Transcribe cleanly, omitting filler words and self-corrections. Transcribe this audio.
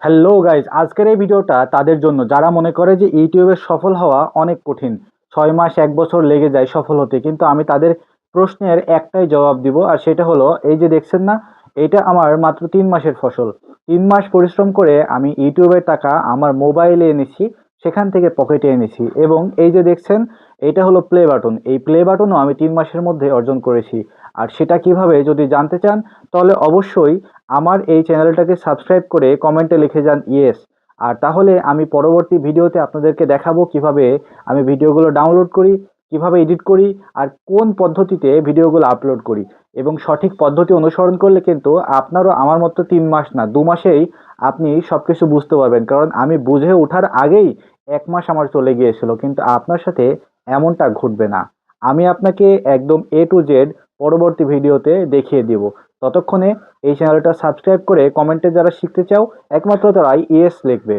Hello guys, আজকের এই ভিডিওটা তাদের জন্য যারা মনে করে যে ইউটিউবে সফল হওয়া অনেক কঠিন। 6 মাস 1 বছর লেগে যায় সফল হতে, কিন্তু আমি তাদের প্রশ্নের একটাই জবাব দিব, আর সেটা হলো এই যে দেখছেন না, এটা আমার মাত্র 3 মাসের ফসল। 3 মাস পরিশ্রম করে আমি ইউটিউবের টাকা আমার মোবাইলে এনেছি, সেখান থেকে পকেটে এনেছি। এবং এই যে দেখছেন, এটা হলো প্লে বাটন। এই প্লে বাটনও আমি 3 মাসের মধ্যে অর্জন করেছি। আর সেটা কিভাবে যদি জানতে চান, তাহলে অবশ্যই আমার এই চ্যানেলটাকে সাবস্ক্রাইব করে কমেন্টে লিখে যান ইয়েস। আর তাহলে আমি পরবর্তী ভিডিওতে আপনাদেরকে দেখাবো কিভাবে আমি ভিডিওগুলো ডাউনলোড করি, কিভাবে এডিট করি, আর কোন পদ্ধতিতে ভিডিওগুলো আপলোড করি। এবং সঠিক পদ্ধতি অনুসরণ করলে কিন্তু আপনারও আমার মতো 3 মাস না, 2 মাসেই আপনি সব কিছু বুঝতে পারবেন। কারণ আমি বুঝে ওঠার আগেই 1 মাস আমার চলে গিয়েছিল, কিন্তু আপনার সাথে এমনটা ঘটবে না। আমি আপনাকে একদম A to Z পরবর্তী ভিডিওতে দেখিয়ে দিব। ততক্ষণে এই চ্যানেলটা সাবস্ক্রাইব করে কমেন্টে যারা শিখতে চাও, একমাত্র তারাই ইয়েস লিখবে।